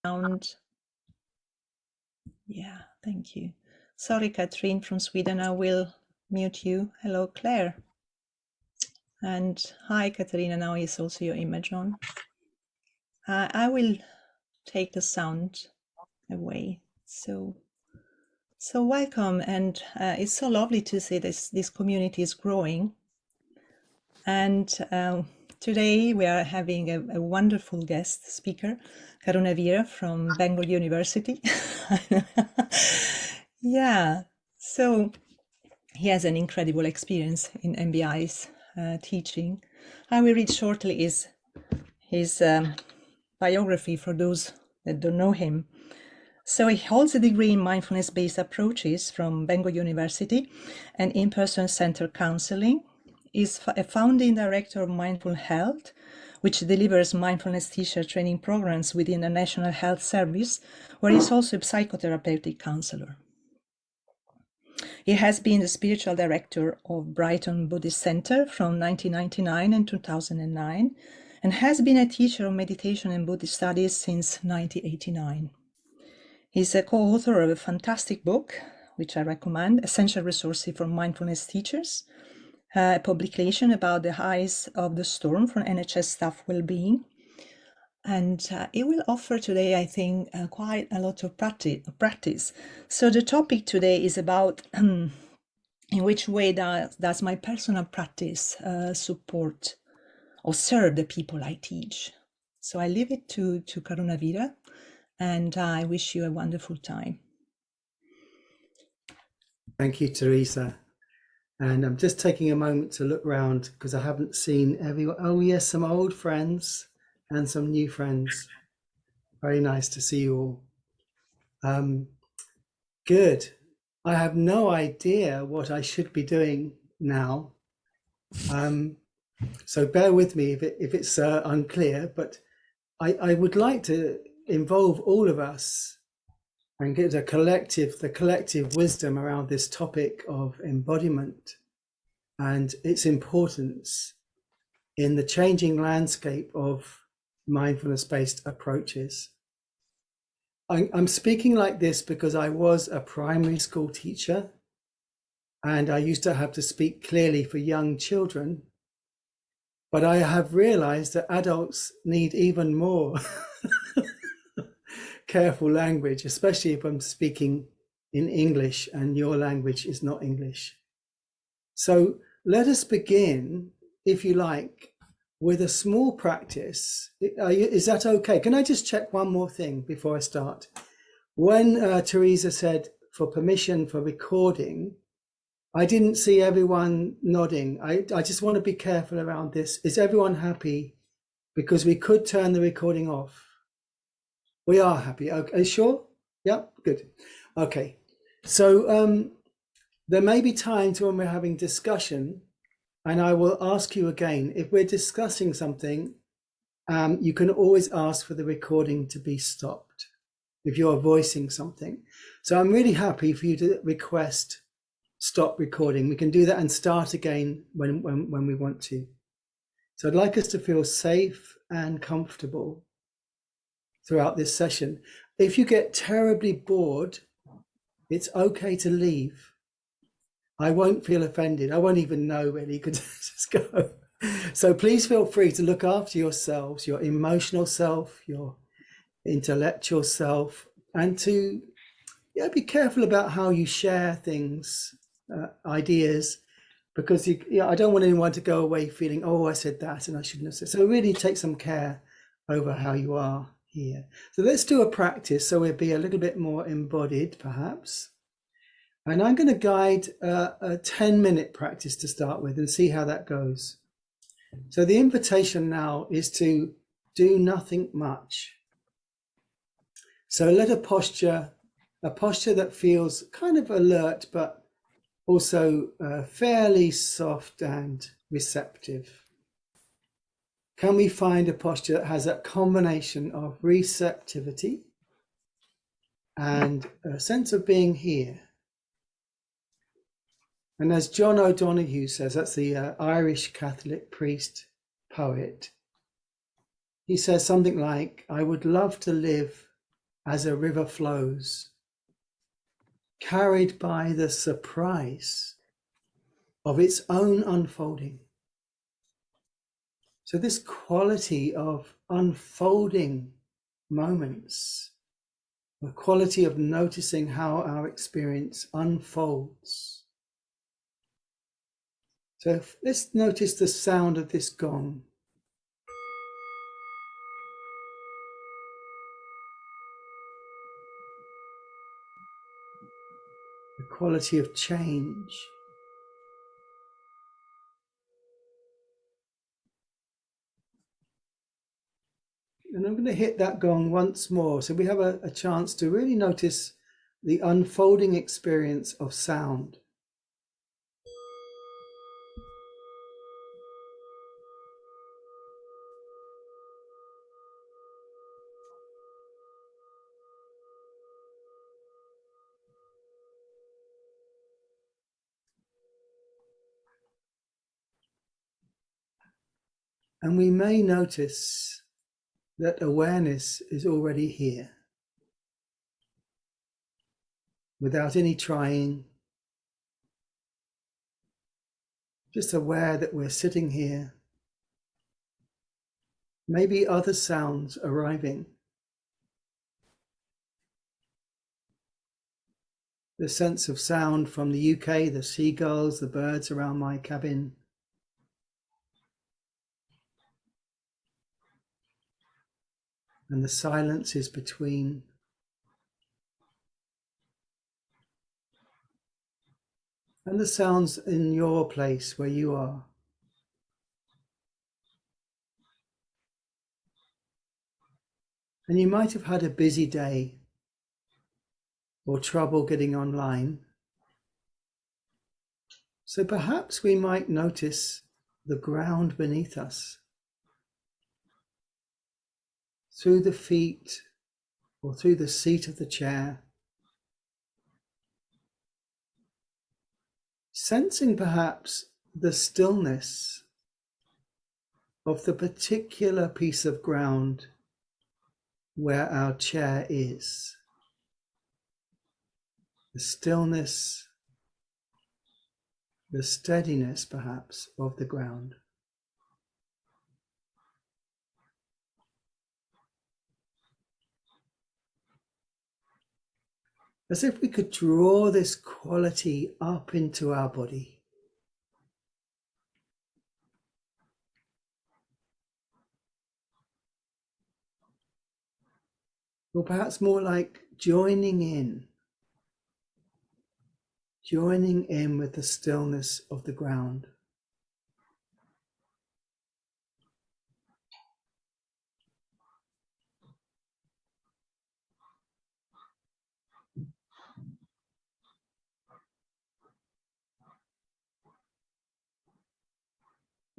Sound. Yeah, thank you. Sorry, Catherine from Sweden, I will mute you. Hello, Claire. And hi, Katarina, now is also your image on. I will take the sound away. So welcome, and it's so lovely to see this community is growing. And today we are having a wonderful guest speaker, Karunavira from Bangor University. Yeah, so he has an incredible experience in MBI's teaching. I will read shortly his biography for those that don't know him. So he holds a degree in Mindfulness-Based Approaches from Bangor University and in-person center counseling. Is a founding director of Mindful Health, which delivers mindfulness teacher training programs within the National Health Service, where he's also a psychotherapeutic counselor. He has been the spiritual director of Brighton Buddhist Centre from 1999 and 2009, and has been a teacher of meditation and Buddhist studies since 1989. He's a co-author of a fantastic book, which I recommend, Essential Resources for Mindfulness Teachers, a publication about the highs of the storm for NHS staff well-being. And it will offer today, I think, quite a lot of practice. So the topic today is about in which way does my personal practice support or serve the people I teach. So I leave it to Karunavira, and I wish you a wonderful time. Thank you, Teresa. And I'm just taking a moment to look around because I haven't seen everyone. Oh yes, some old friends and some new friends. Very nice to see you all. Good. I have no idea what I should be doing now. So bear with me if it's unclear, but I would like to involve all of us and get the collective wisdom around this topic of embodiment and its importance in the changing landscape of mindfulness-based approaches. I'm speaking like this because I was a primary school teacher and I used to have to speak clearly for young children, but I have realized that adults need even more careful language, especially if I'm speaking in English and your language is not English. So let us begin, if you like, with a small practice. Is that okay? Can I just check one more thing before I start? When Teresa said for permission for recording, I didn't see everyone nodding. I just want to be careful around this. Is everyone happy? Because we could turn the recording off. We are happy. Okay, are you sure? Yeah, good. Okay. So there may be times when we're having discussion, and I will ask you again, if we're discussing something, you can always ask for the recording to be stopped if you're voicing something. So I'm really happy for you to request stop recording. We can do that and start again when we want to. So I'd like us to feel safe and comfortable throughout this session. If you get terribly bored, it's okay to leave. I won't feel offended. I won't even know really. You could just go. So please feel free to look after yourselves, your emotional self, your intellectual self, and to be careful about how you share things, ideas, because I don't want anyone to go away feeling, oh, I said that and I shouldn't have said. So really take some care over how you are here. So let's do a practice so we'll be a little bit more embodied perhaps. And I'm going to guide a 10-minute practice to start with and see how that goes. So the invitation now is to do nothing much. So let a posture that feels kind of alert, but also fairly soft and receptive. Can we find a posture that has that combination of receptivity and a sense of being here? And as John O'Donoghue says, that's the Irish Catholic priest poet, he says something like, I would love to live as a river flows, carried by the surprise of its own unfolding. So this quality of unfolding moments, the quality of noticing how our experience unfolds. So let's notice the sound of this gong. The quality of change. And I'm going to hit that gong once more so we have a chance to really notice the unfolding experience of sound. And we may notice that awareness is already here, without any trying, just aware that we're sitting here. Maybe other sounds arriving. The sense of sound from the UK, the seagulls, the birds around my cabin. And the silences between. And the sounds in your place where you are. And you might have had a busy day or trouble getting online. So perhaps we might notice the ground beneath us, through the feet or through the seat of the chair. Sensing perhaps the stillness of the particular piece of ground where our chair is. The stillness, the steadiness perhaps of the ground. As if we could draw this quality up into our body. Or perhaps more like joining in with the stillness of the ground.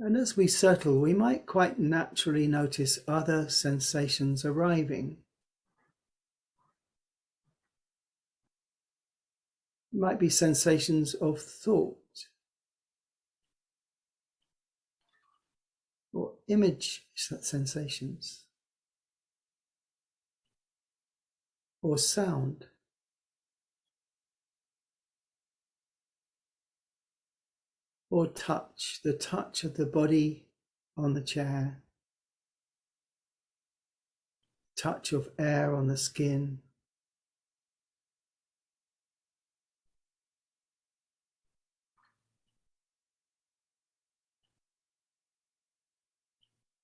And as we settle, we might quite naturally notice other sensations arriving. It might be sensations of thought or image sensations or sound. Or touch, the touch of the body on the chair, touch of air on the skin.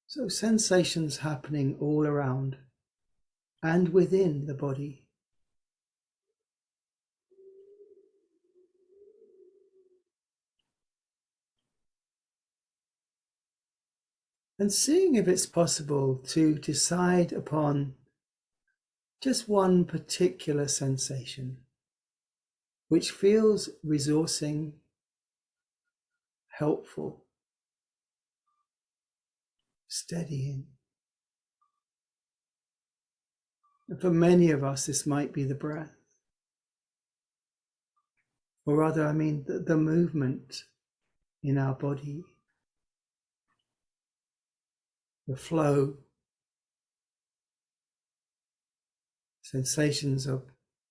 So sensations happening all around and within the body. And seeing if it's possible to decide upon just one particular sensation which feels resourcing, helpful, steadying. And for many of us, this might be the breath. Or rather, I mean, the movement in our body, the flow, sensations of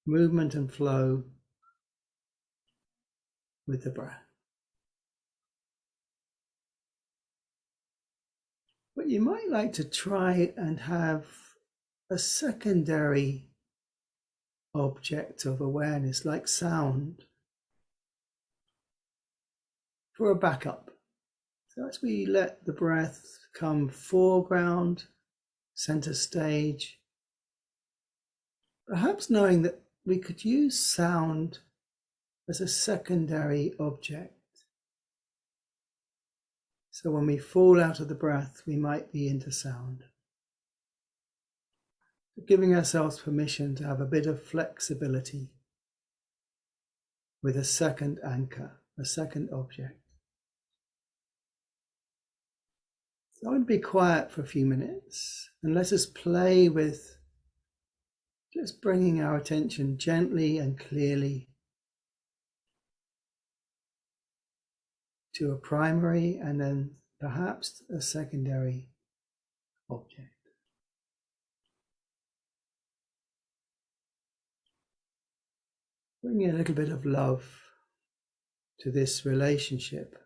movement and flow with the breath. But you might like to try and have a secondary object of awareness, like sound, for a backup. So as we let the breath come foreground, center stage, perhaps knowing that we could use sound as a secondary object. So when we fall out of the breath, we might be into sound. Giving ourselves permission to have a bit of flexibility with a second anchor, a second object. So I would be quiet for a few minutes and let us play with just bringing our attention gently and clearly to a primary and then perhaps a secondary object. Bringing a little bit of love to this relationship.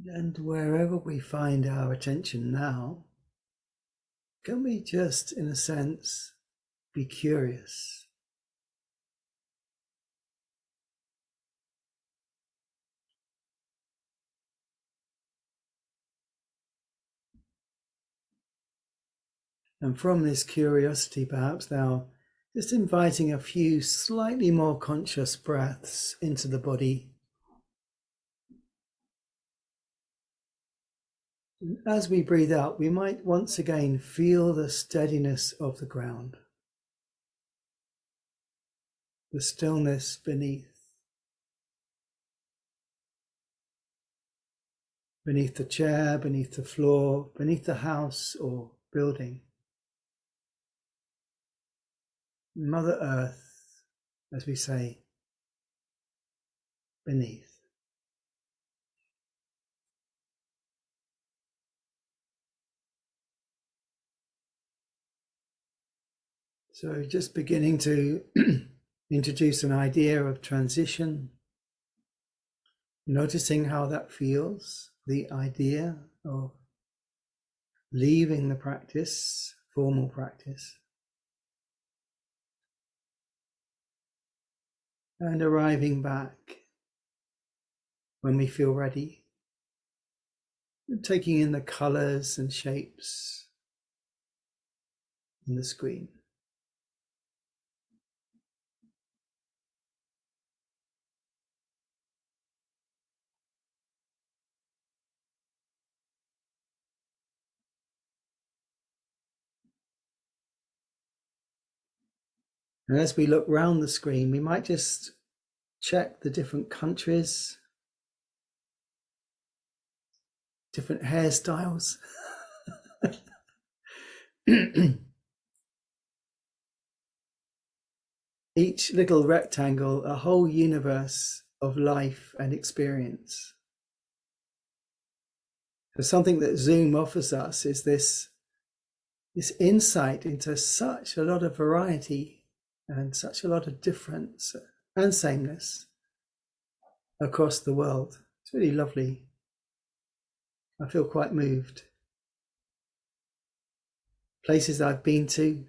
And wherever we find our attention now, can we just, in a sense, be curious? And from this curiosity, perhaps now, just inviting a few slightly more conscious breaths into the body. As we breathe out, we might once again feel the steadiness of the ground, the stillness beneath. beneath the chair, beneath the floor, beneath the house or building. Mother Earth, as we say, beneath. So just beginning to introduce an idea of transition, noticing how that feels, the idea of leaving the practice, formal practice, and arriving back when we feel ready, taking in the colors and shapes in the screen. And as we look round the screen, we might just check the different countries, different hairstyles. Each little rectangle, a whole universe of life and experience. So something that Zoom offers us is this insight into such a lot of variety and such a lot of difference and sameness across the world. It's really lovely. I feel quite moved. Places I've been to,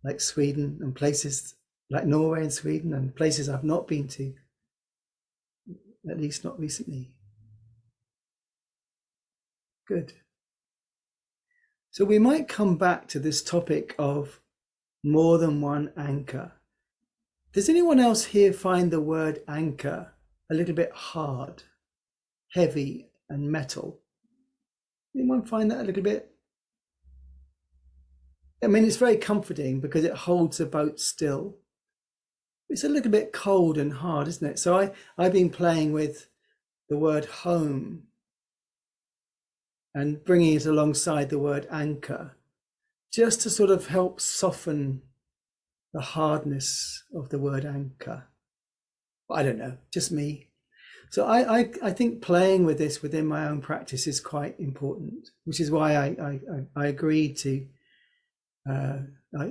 like Sweden, and places like Norway and Sweden, and places I've not been to, at least not recently. Good. So we might come back to this topic of more than one anchor. Does anyone else here find the word anchor a little bit hard, heavy and metal? Anyone find that a little bit? I mean, it's very comforting because it holds a boat still. It's a little bit cold and hard, isn't it? So I've been playing with the word home and bringing it alongside the word anchor, just to sort of help soften the hardness of the word anchor. I don't know, just me. So I think playing with this within my own practice is quite important, which is why I agreed to,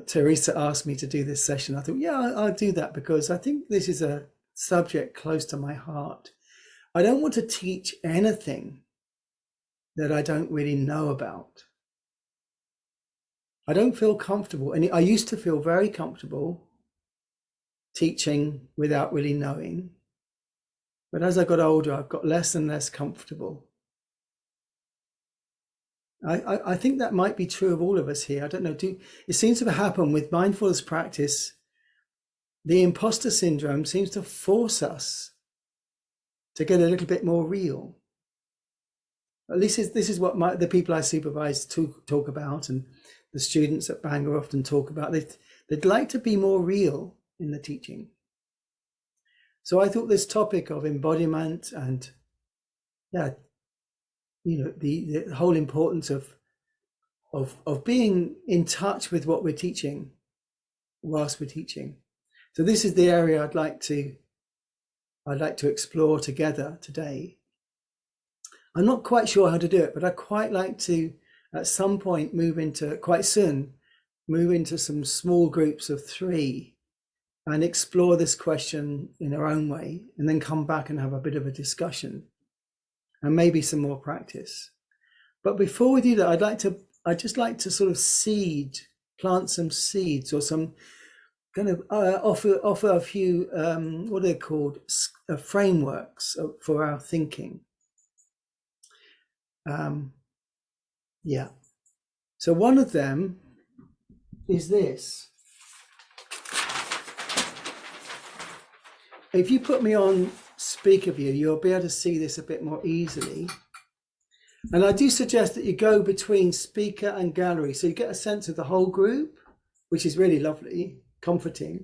Teresa asked me to do this session. I thought, yeah, I'll do that because I think this is a subject close to my heart. I don't want to teach anything that I don't really know about. I don't feel comfortable, and I used to feel very comfortable teaching without really knowing. But as I got older, I've got less and less comfortable. I think that might be true of all of us here. I don't know. It seems to happen with mindfulness practice. The imposter syndrome seems to force us to get a little bit more real. At least this is what the people I supervise talk about, and the students at Bangor often talk about. They'd like to be more real in the teaching. So I thought this topic of embodiment and, the whole importance of being in touch with what we're teaching whilst we're teaching. So this is the area I'd like to explore together today. I'm not quite sure how to do it, but I'd quite like to, at some point, move into some small groups of 3 and explore this question in our own way, and then come back and have a bit of a discussion and maybe some more practice. But before we do that, I'd just like to sort of plant some seeds, or some kind of offer a few, what are they called, frameworks for our thinking. So one of them is this. If you put me on speaker view, you'll be able to see this a bit more easily. And I do suggest that you go between speaker and gallery, so you get a sense of the whole group, which is really lovely, comforting.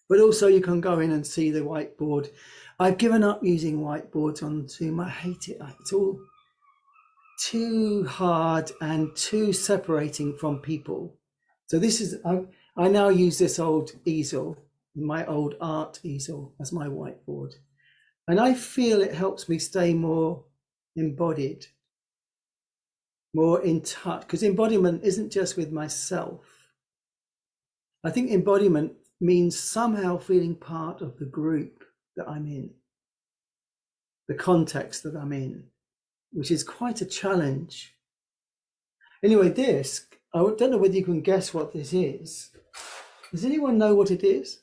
But also you can go in and see the whiteboard. I've given up using whiteboards on Zoom. I hate it. It's all too hard and too separating from people. So this is, I now use this old easel, my old art easel, as my whiteboard. And I feel it helps me stay more embodied, more in touch, because embodiment isn't just with myself. I think embodiment means somehow feeling part of the group that I'm in, the context that I'm in, which is quite a challenge. Anyway, this, I don't know whether you can guess what this is. Does anyone know what it is?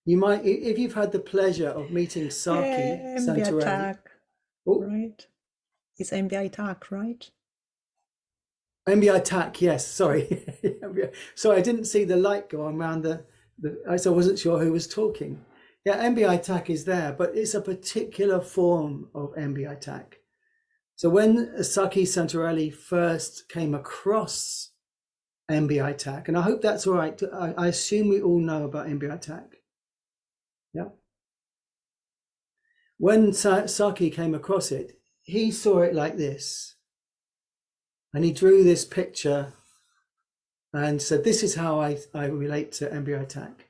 You might, if you've had the pleasure of meeting Saki Santarelli. attack, right? It's EAMBA attack, right? EAMBA attack, yes, sorry. So I didn't see the light go on around so I wasn't sure who was talking. Yeah, EAMBA attack is there, but it's a particular form of EAMBA attack. So when Saki Santarelli first came across EAMBA attack, and I hope that's all right, I assume we all know about EAMBA attack. Yeah. When Saki came across it, he saw it like this. And he drew this picture and said, this is how I relate to EAMBA attack.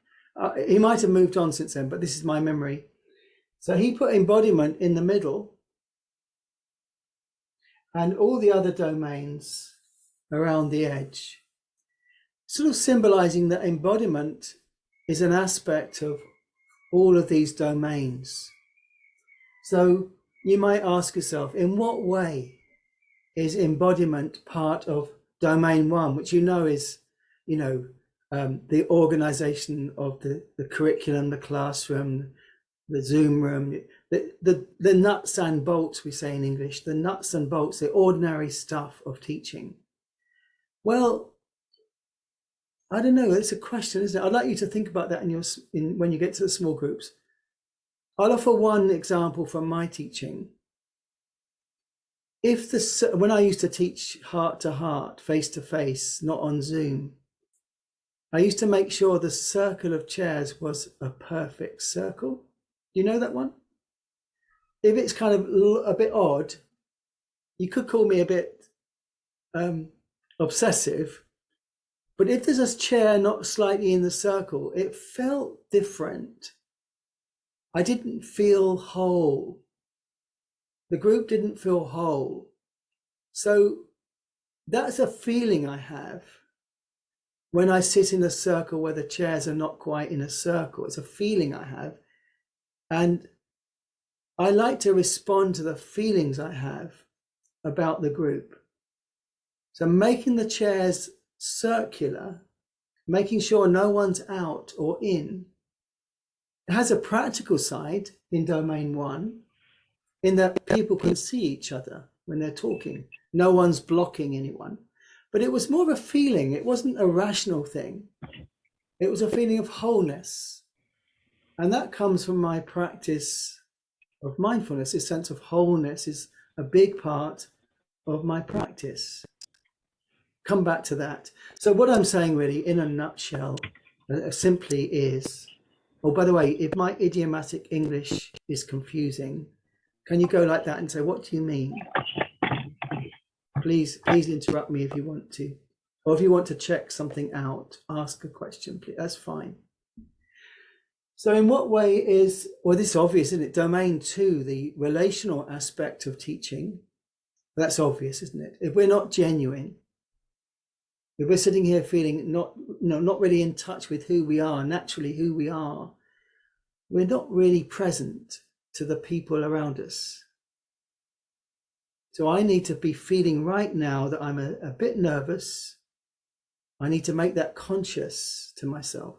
He might have moved on since then, but this is my memory. So he put embodiment in the middle and all the other domains around the edge, sort of symbolizing that embodiment is an aspect of all of these domains. So you might ask yourself, in what way is embodiment part of domain 1, which is, the organization of the curriculum, the classroom, the Zoom room, the nuts and bolts, we say in English, the nuts and bolts, the ordinary stuff of teaching. Well, I don't know, it's a question, isn't it? I'd like you to think about that when you get to the small groups. I'll offer one example from my teaching. When I used to teach heart to heart, face to face, not on Zoom, I used to make sure the circle of chairs was a perfect circle. You know that one? If it's kind of a bit odd, you could call me a bit obsessive, but if there's a chair not slightly in the circle, it felt different. I didn't feel whole. The group didn't feel whole. So that's a feeling I have when I sit in a circle where the chairs are not quite in a circle. It's a feeling I have. And I like to respond to the feelings I have about the group. So making the chairs circular, making sure no one's out or in, it has a practical side in domain 1, in that people can see each other when they're talking. No one's blocking anyone. But it was more of a feeling. It wasn't a rational thing. It was a feeling of wholeness. And that comes from my practice of mindfulness. This sense of wholeness is a big part of my practice. Come back to that. So what I'm saying really, in a nutshell, simply is, oh, by the way, if my idiomatic English is confusing, can you go like that and say, what do you mean? Please interrupt me if you want to. Or if you want to check something out, ask a question, please. That's fine. So in what way is, well, this is obvious, isn't it? Domain 2, the relational aspect of teaching. That's obvious, isn't it? If we're not genuine, if we're sitting here feeling not really in touch with who we are, naturally who we are, we're not really present to the people around us. So I need to be feeling right now that I'm a bit nervous. I need to make that conscious to myself.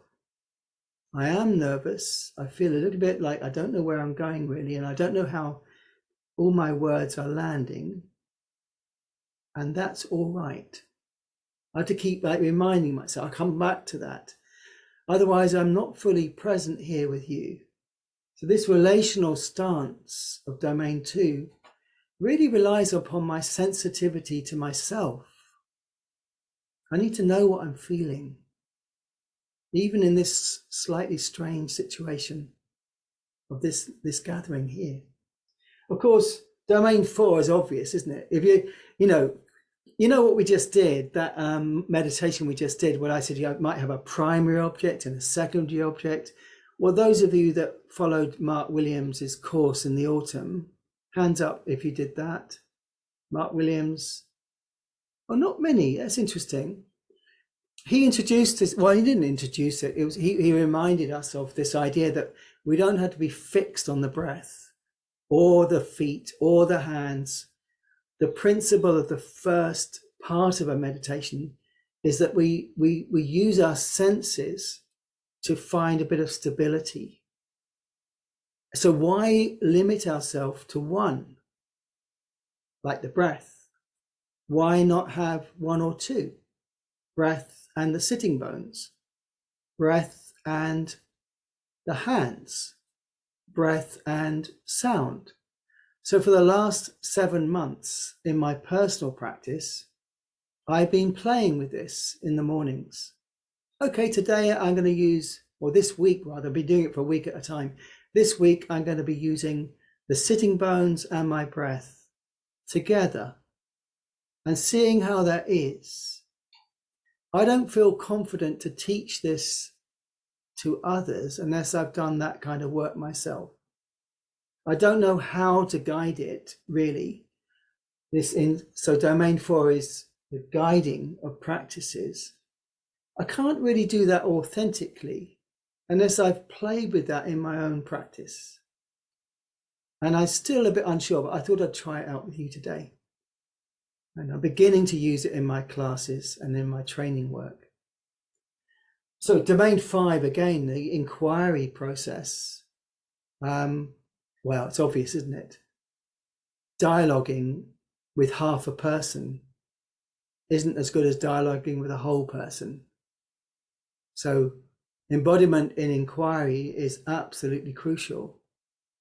I am nervous. I feel a little bit like I don't know where I'm going really, and I don't know how all my words are landing. And that's all right. I have to keep reminding myself. I'll come back to that. Otherwise, I'm not fully present here with you. So this relational stance of domain 2 really relies upon my sensitivity to myself. I need to know what I'm feeling. even in this slightly strange situation of this gathering here. Of course, domain 4 is obvious, isn't it? If you know what we just did, that meditation we just did, where I said you might have a primary object and a secondary object. Well, those of you that followed Mark Williams's course in the autumn, hands up if you did that. Mark Williams. Well, not many. That's interesting. He introduced this. Well, he didn't introduce it. It was he reminded us of this idea that we don't have to be fixed on the breath or the feet or the hands. The principle of the first part of a meditation is that we use our senses to find a bit of stability. So why limit ourselves to one, like the breath? Why not have one or two? Breath and the sitting bones, breath and the hands, breath and sound. So for the last 7 months in my personal practice, I've been playing with this in the mornings. Okay, today I'm going to use, or this week rather, I've been doing it for a week at a time. This week I'm going to be using the sitting bones and my breath together and seeing how that is. I don't feel confident to teach this to others unless I've done that kind of work myself. I don't know how to guide it really. So domain 4 is the guiding of practices. I can't really do that authentically unless I've played with that in my own practice. And I'm still a bit unsure, but I thought I'd try it out with you today. And I'm beginning to use it in my classes and in my training work. So domain 5, again, the inquiry process. Well, it's obvious, isn't it? Dialoguing with half a person isn't as good as dialoguing with a whole person. So embodiment in inquiry is absolutely crucial.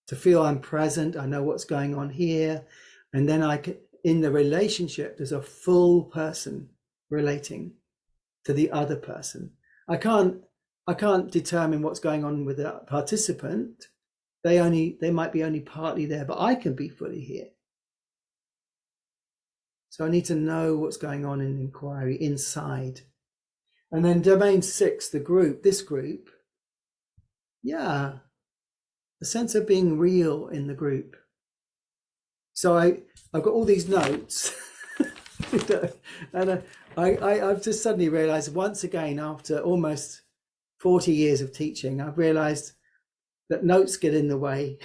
To feel I'm present, I know what's going on here, and then I can, in the relationship, there's a full person relating to the other person. I can't determine what's going on with the participant. They might be only partly there, but I can be fully here. So I need to know what's going on in inquiry inside. And then domain 6, the group, this group, yeah, the sense of being real in the group. So I've got all these notes, and I've just suddenly realized once again, after almost 40 years of teaching, I've realized that notes get in the way.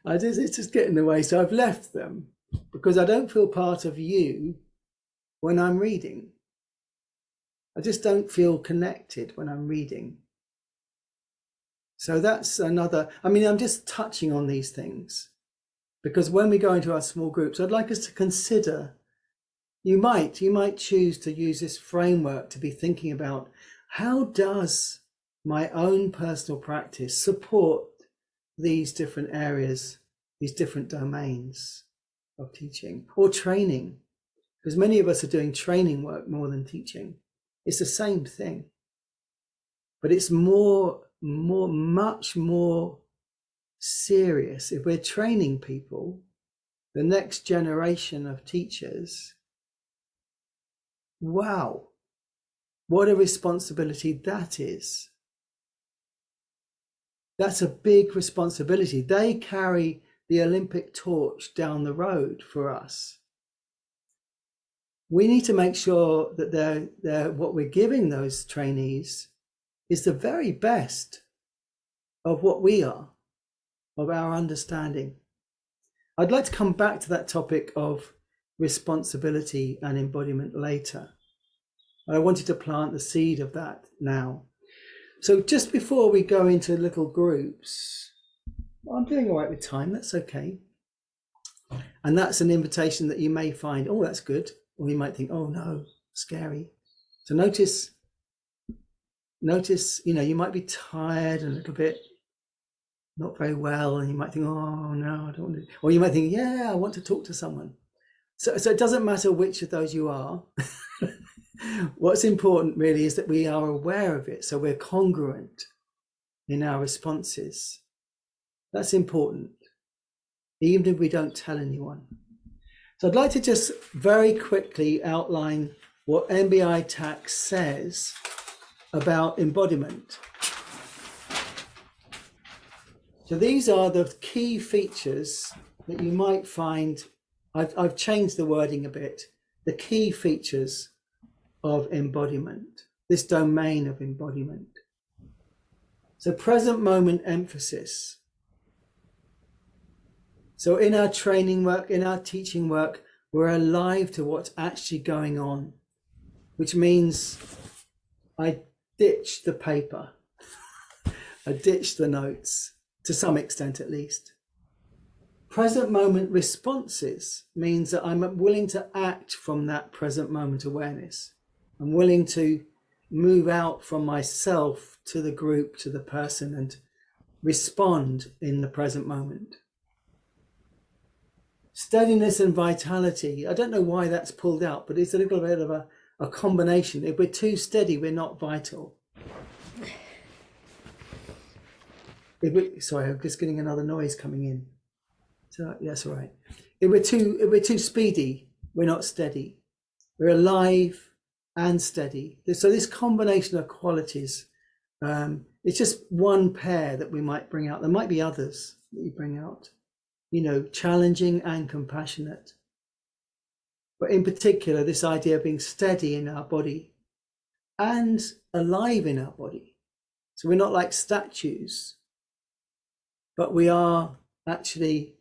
It's just get in the way. So I've left them because I don't feel part of you when I'm reading. I just don't feel connected when I'm reading. So that's another, I'm just touching on these things because when we go into our small groups, I'd like us to consider, you might choose to use this framework to be thinking about how does my own personal practice support these different areas, these different domains of teaching or training, because many of us are doing training work more than teaching. It's the same thing, but it's much more serious. If we're training people, the next generation of teachers, wow, what a responsibility that is. That's a big responsibility. They carry the Olympic torch down the road for us. We need to make sure that they're what we're giving those trainees is the very best of what we are, of our understanding. I'd like to come back to that topic of responsibility and embodiment later. I wanted to plant the seed of that now. So just before we go into little groups, I'm doing all right with time, that's okay. And that's an invitation that you may find, oh, that's good. Or you might think, oh no, scary. So notice, you might be tired a little bit, not very well, and you might think, oh no, I don't want to. Or you might think, yeah, I want to talk to someone. So it doesn't matter which of those you are. What's important really is that we are aware of it, so we're congruent in our responses. That's important, even if we don't tell anyone. So I'd like to just very quickly outline what MBI tax says about embodiment. So these are the key features that you might find. I've changed the wording a bit. The key features of embodiment, this domain of embodiment. So present moment emphasis. So in our training work, in our teaching work, we're alive to what's actually going on, which means I ditch the paper, I ditch the notes, to some extent at least. Present moment responses means that I'm willing to act from that present moment awareness. I'm willing to move out from myself to the group, to the person, and respond in the present moment. Steadiness and vitality. I don't know why that's pulled out, but it's a little bit of a combination. If we're too steady, we're not vital. Sorry, I'm just getting another noise coming in. So that's all right. If we're too speedy, we're not steady. We're alive and steady. So this combination of qualities, it's just one pair that we might bring out. There might be others that you bring out, challenging and compassionate. But in particular, this idea of being steady in our body and alive in our body. So we're not like statues, but we are actually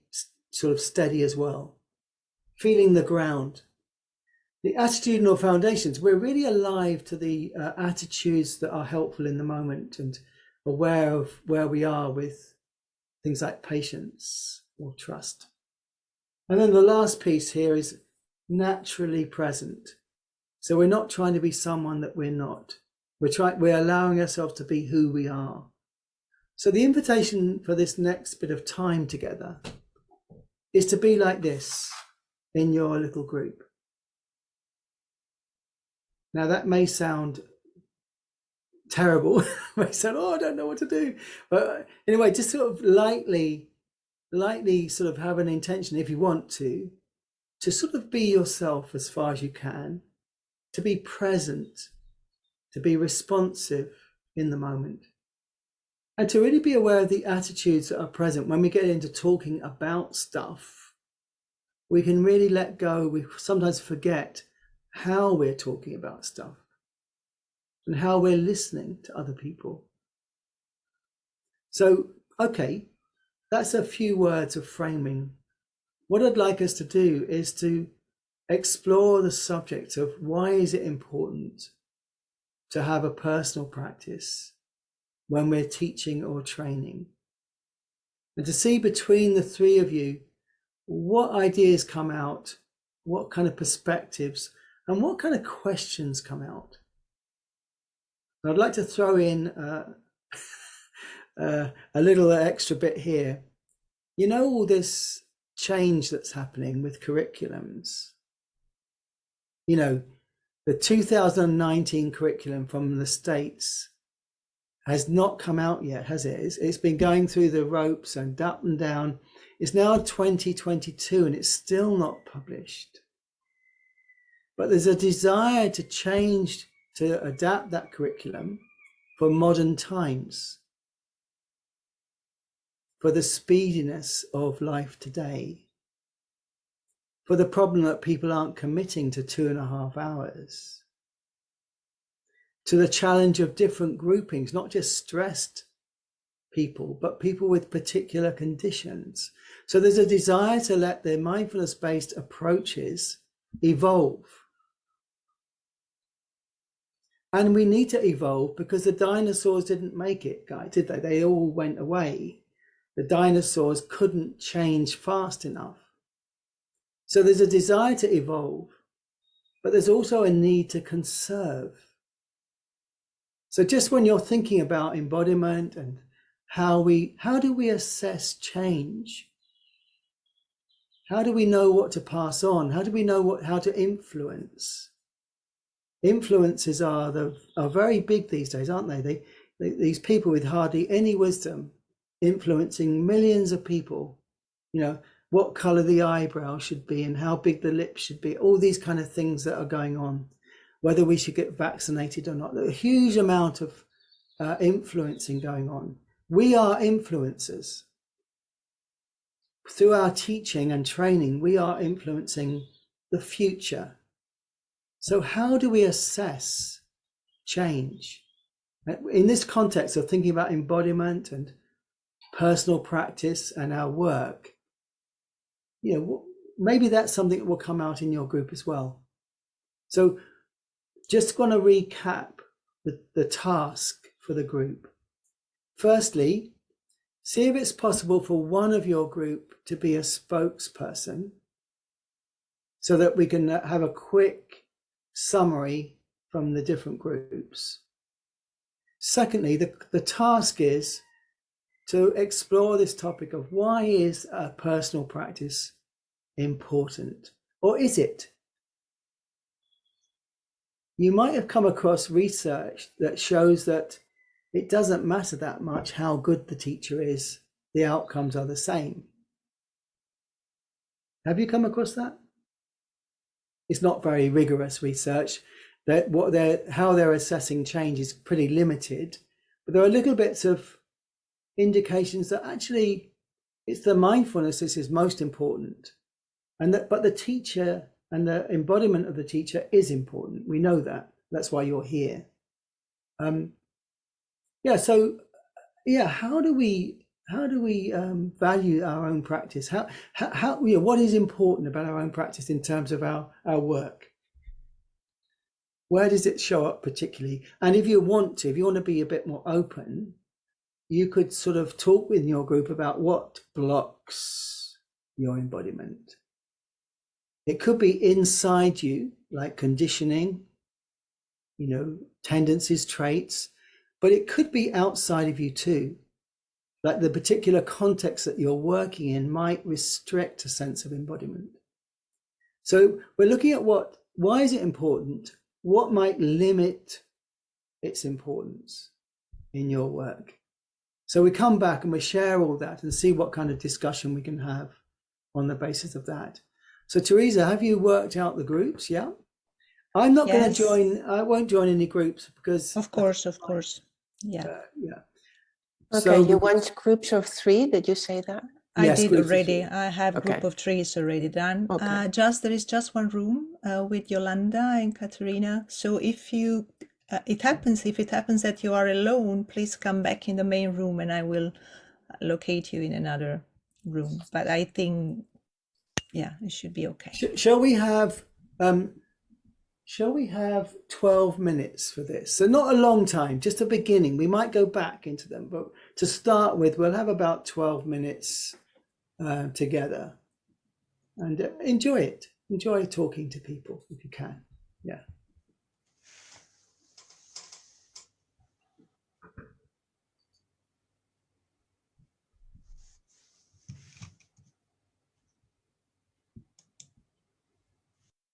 sort of steady as well, feeling the ground. The attitudinal foundations, we're really alive to the attitudes that are helpful in the moment and aware of where we are with things like patience or trust. And then the last piece here is naturally present. So we're not trying to be someone that we're not. We're allowing ourselves to be who we are. So the invitation for this next bit of time together is to be like this in your little group. Now that may sound terrible, may sound, I don't know what to do. But anyway, just sort of lightly sort of have an intention, if you want to sort of be yourself as far as you can, to be present, to be responsive in the moment. And to really be aware of the attitudes that are present. When we get into talking about stuff, we can really let go. We sometimes forget how we're talking about stuff and how we're listening to other people. So, okay, that's a few words of framing. What I'd like us to do is to explore the subject of why is it important to have a personal practice when we're teaching or training, and to see between the three of you what ideas come out, what kind of perspectives, and what kind of questions come out. I'd like to throw in a little extra bit here. All this change that's happening with curriculums. The 2019 curriculum from the States has not come out yet, has it? It's been going through the ropes and up and down. It's now 2022 and it's still not published. But there's a desire to change, to adapt that curriculum for modern times, for the speediness of life today, for the problem that people aren't committing to 2.5 hours, to the challenge of different groupings, not just stressed people, but people with particular conditions. So there's a desire to let the mindfulness-based approaches evolve. And we need to evolve because the dinosaurs didn't make it, did they? They all went away. The dinosaurs couldn't change fast enough. So there's a desire to evolve, but there's also a need to conserve. So just when you're thinking about embodiment and how do we assess change? How do we know what to pass on? How do we know how to influence? influences are very big these days, aren't they? These people with hardly any wisdom influencing millions of people, you know, what color the eyebrow should be and how big the lips should be, all these kind of things that are going on, whether we should get vaccinated or not. A huge amount of influencing going on. We are influencers. Through our teaching and training, we are influencing the future. So how do we assess change? In this context of thinking about embodiment and personal practice and our work, you know, maybe that's something that will come out in your group as well. So just going to recap the task for the group. Firstly, see if it's possible for one of your group to be a spokesperson so that we can have a quick summary from the different groups. Secondly, the task is to explore this topic of why is a personal practice important, or is it? You might have come across research that shows that it doesn't matter that much how good the teacher is, the outcomes are the same. Have you come across that? It's not very rigorous research. That how they're assessing change is pretty limited, but there are little bits of indications that actually it's the mindfulness that is most important, but the teacher and the embodiment of the teacher is important. We know that. That's why you're here. How do we value our own practice? How what is important about our own practice in terms of our work? Where does it show up particularly? And if you want to be a bit more open, you could sort of talk with your group about what blocks your embodiment. It could be inside you, like conditioning, you know, tendencies, traits, but it could be outside of you too. Like the particular context that you're working in might restrict a sense of embodiment. So we're looking at why is it important? What might limit its importance in your work? So we come back and we share all that and see what kind of discussion we can have on the basis of that. So Teresa, have you worked out the groups? Yeah. I'm not going to join. I won't join any groups because. Of course. Yeah. Okay, so you want groups of 3? Did you say that? I did already. I have a group of 3 is already done. Okay. There is just one room with Yolanda and Katerina. So if it happens that you are alone, please come back in the main room and I will locate you in another room. But I think, it should be okay. Shall we have 12 minutes for this? So not a long time, just a beginning. We might go back into them, but to start with, we'll have about 12 minutes together and enjoy it. Enjoy talking to people if you can. Yeah.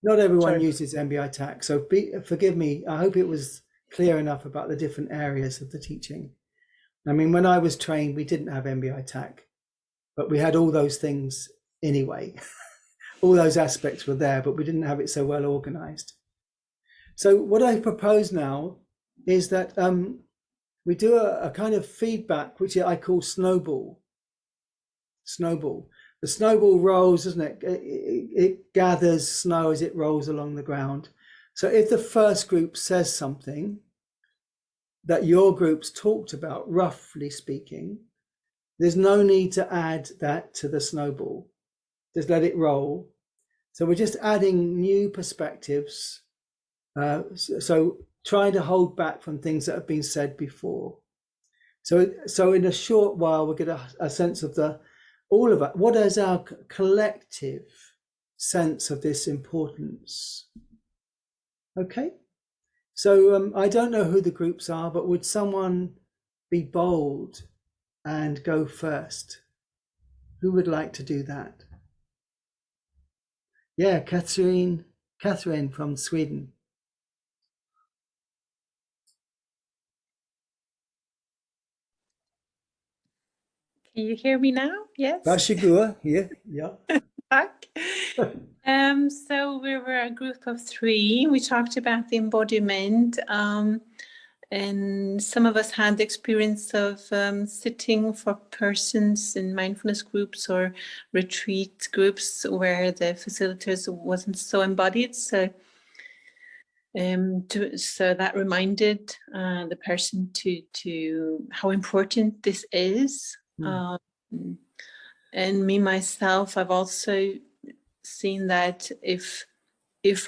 Not everyone uses MBI TAC, so forgive me. I hope it was clear enough about the different areas of the teaching. I mean, when I was trained, we didn't have MBI TAC, but we had all those things anyway. All those aspects were there, but we didn't have it so well organized. So what I propose now is that we do a kind of feedback, which I call snowball. The snowball rolls, doesn't it? It gathers snow as it rolls along the ground. So if the first group says something that your groups talked about, roughly speaking, there's no need to add that to the snowball. Just let it roll. So we're just adding new perspectives. So trying to hold back from things that have been said before. So in a short while, we'll get a sense of all of it. What is our collective sense of this importance? Okay. So I don't know who the groups are, but would someone be bold and go first? Who would like to do that? Yeah, Catherine from Sweden. Can you hear me now? Yes. Varsågod. Yeah. Tack. So we were a group of 3. We talked about the embodiment, and some of us had the experience of sitting for persons in mindfulness groups or retreat groups where the facilitators wasn't so embodied. So that reminded the person to how important this is. And me myself, I've also seen that if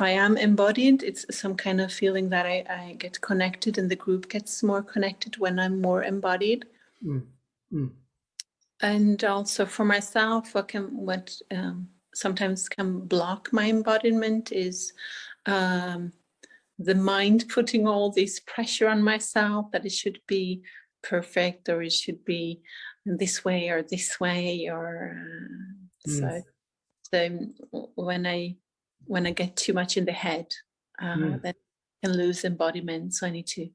I am embodied, it's some kind of feeling that I get connected, and the group gets more connected when I'm more embodied. And also for myself, what sometimes can block my embodiment is the mind putting all this pressure on myself that it should be perfect, or it should be this way or this way, or so when I get too much in the head, then I can lose embodiment. So I need to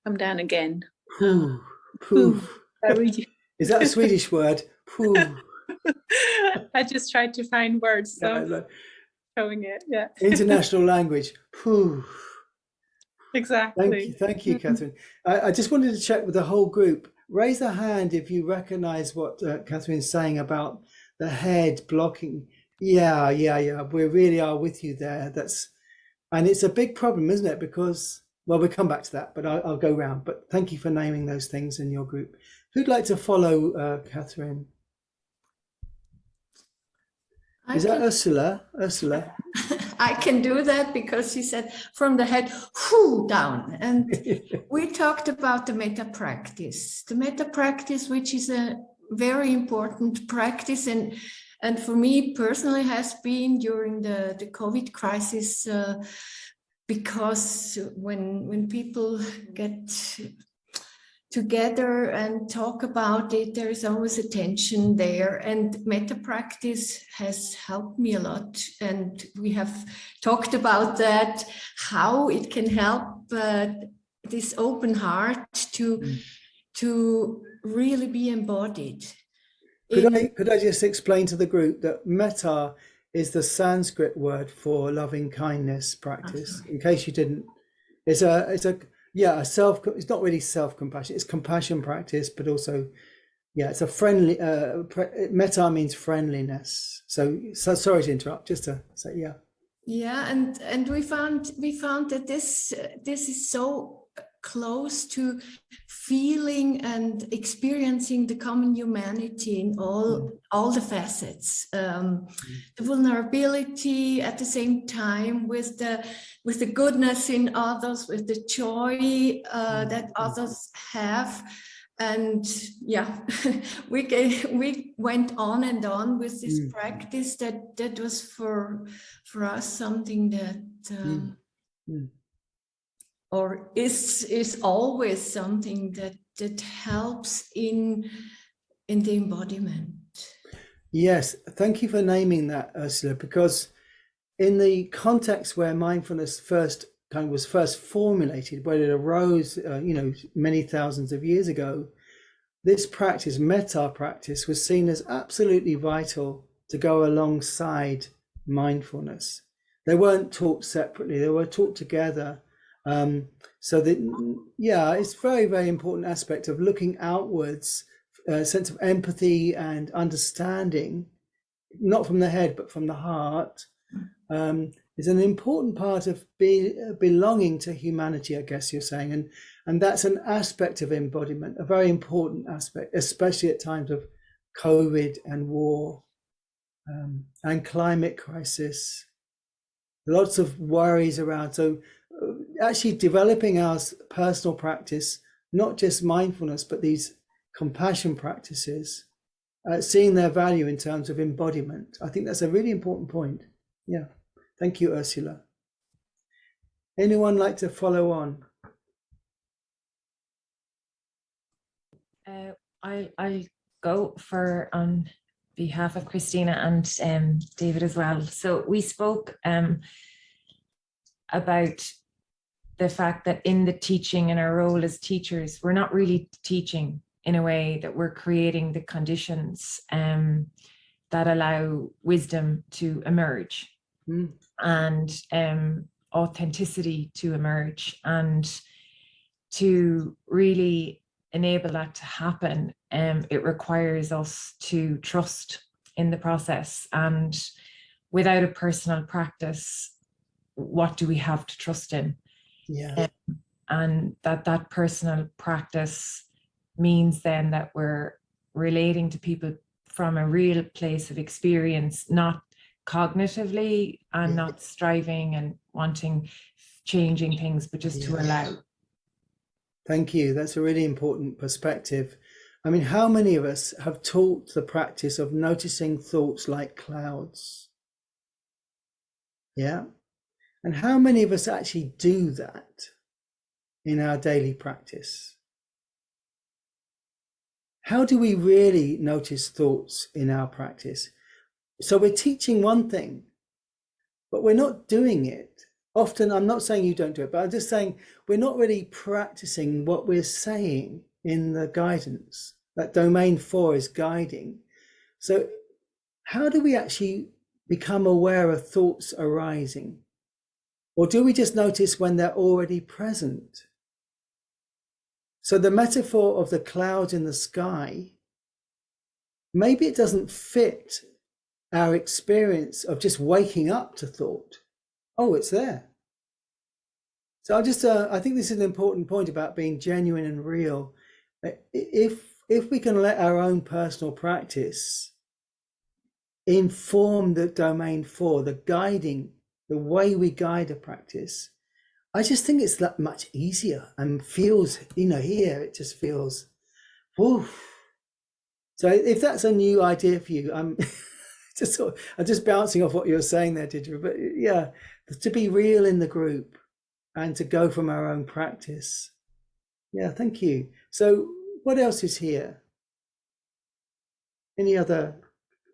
come down again. Is that a Swedish word? I just tried to find words, so showing it. Yeah. International language. Exactly. Thank you, Catherine. I just wanted to check with the whole group. Raise a hand if you recognize what Catherine's saying about the head blocking. Yeah. We really are with you there. And it's a big problem, isn't it? Because, well, we'll come back to that, but I'll go round. But thank you for naming those things in your group. Who'd like to follow Catherine? Is that Ursula? I can do that because she said from the head, down. And we talked about the metta practice. The metta practice, which is a very important practice, and for me personally has been during the COVID crisis, because when people get together and talk about it, there is always a tension there, and metta practice has helped me a lot, and we have talked about that, how it can help this open heart to really be embodied. Could I just explain to the group that metta is the Sanskrit word for loving kindness practice, in case you didn't. It's not really self-compassion, it's compassion practice, but also, it's a friendly, metta means friendliness. So sorry to interrupt, just to say, and we found that this is so close to feeling and experiencing the common humanity in all the facets, the vulnerability at the same time with the goodness in others, with the joy that others have. And we went on and on with this practice that was for us something that or is always something that helps in the embodiment. Yes, thank you for naming that, Ursula, because in the context where mindfulness was first formulated, where it arose, many thousands of years ago, this practice, metta practice, was seen as absolutely vital to go alongside mindfulness. They weren't taught separately; they were taught together. So that, it's very, very important aspect of looking outwards, a sense of empathy and understanding, not from the head, but from the heart, is an important part of belonging to humanity, I guess you're saying. And that's an aspect of embodiment, a very important aspect, especially at times of COVID and war and climate crisis. Lots of worries around. So actually developing our personal practice, not just mindfulness, but these compassion practices, seeing their value in terms of embodiment. I think that's a really important point. Yeah. Thank you, Ursula. Anyone like to follow on? I'll go on behalf of Christina and David as well. So we spoke about the fact that in the teaching and our role as teachers, we're not really teaching, in a way that we're creating the conditions that allow wisdom to emerge and authenticity to emerge. And to really enable that to happen, it requires us to trust in the process. And without a personal practice, what do we have to trust in? Yeah. And that personal practice means then that we're relating to people from a real place of experience, not cognitively and not striving and wanting changing things, but just to allow. Thank you. That's a really important perspective. I mean, how many of us have taught the practice of noticing thoughts like clouds? Yeah. And how many of us actually do that in our daily practice? How do we really notice thoughts in our practice? So we're teaching one thing, but we're not doing it. Often, I'm not saying you don't do it, but I'm just saying we're not really practicing what we're saying in the guidance. That domain 4 is guiding. So how do we actually become aware of thoughts arising? Or do we just notice when they're already present? So the metaphor of the clouds in the sky, maybe it doesn't fit our experience of just waking up to thought. Oh, it's there. So I think this is an important point about being genuine and real. If we can let our own personal practice inform the domain 4, the guiding, the way we guide a practice, I just think it's that much easier and feels, here it just feels, whew. So if that's a new idea for you, I'm just bouncing off what you were saying there, Deirdre. But yeah, to be real in the group and to go from our own practice. Yeah, thank you. So what else is here? Any other?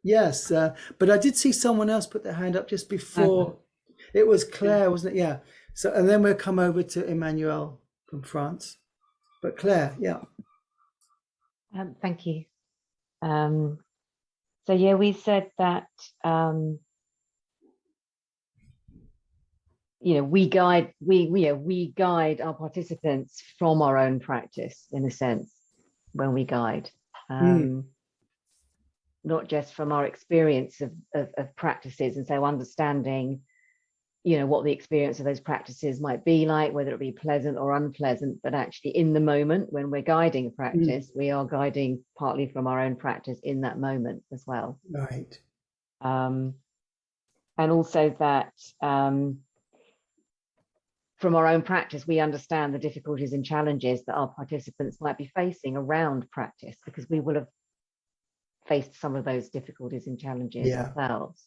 Yes, but I did see someone else put their hand up just before. It was Claire, wasn't it? Yeah. So, and then we'll come over to Emmanuel from France. But Claire, yeah. Thank you. So yeah, we said that we guide our participants from our own practice, in a sense, when we guide, not just from our experience of practices, and so understanding what the experience of those practices might be like, whether it be pleasant or unpleasant, but actually in the moment when we're guiding a practice, we are guiding partly from our own practice in that moment as well. Right. And also that from our own practice, we understand the difficulties and challenges that our participants might be facing around practice, because we will have faced some of those difficulties and challenges ourselves.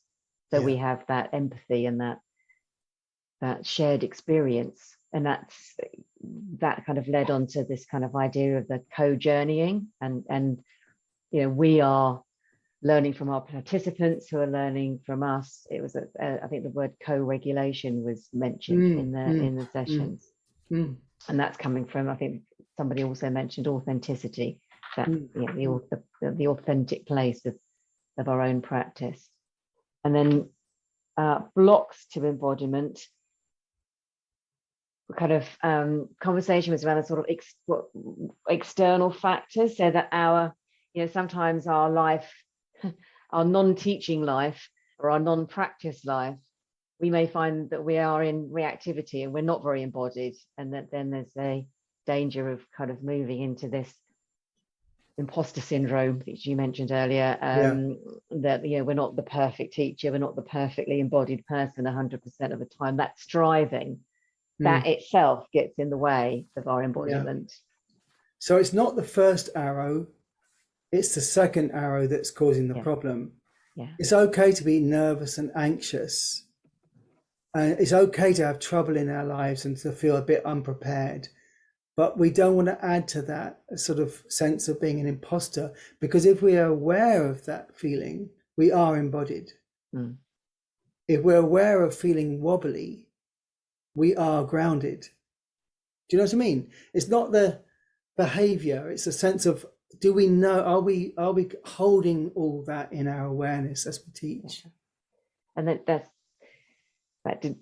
So we have that empathy and that shared experience, and that kind of led on to this kind of idea of the co-journeying, and we are learning from our participants who are learning from us. It was I think the word co-regulation was mentioned in the sessions, and that's coming from, I think somebody also mentioned authenticity, that the authentic place of our own practice. And then blocks to embodiment, kind of conversation was around the sort of external factors, so that sometimes our life, our non-teaching life or our non-practice life, we may find that we are in reactivity and we're not very embodied, and that then there's a danger of kind of moving into this imposter syndrome, which you mentioned earlier, that we're not the perfect teacher, we're not the perfectly embodied person 100% of the time. That striving, that itself gets in the way of our embodiment. So it's not the first arrow, it's the second arrow that's causing the problem. It's okay to be nervous and anxious, and it's okay to have trouble in our lives and to feel a bit unprepared, but we don't want to add to that a sort of sense of being an imposter, because if we are aware of that feeling, we are embodied. If we're aware of feeling wobbly, we are grounded. Do you know what I mean? It's not the behavior, it's a sense of do we know, are we holding all that in our awareness as we teach? And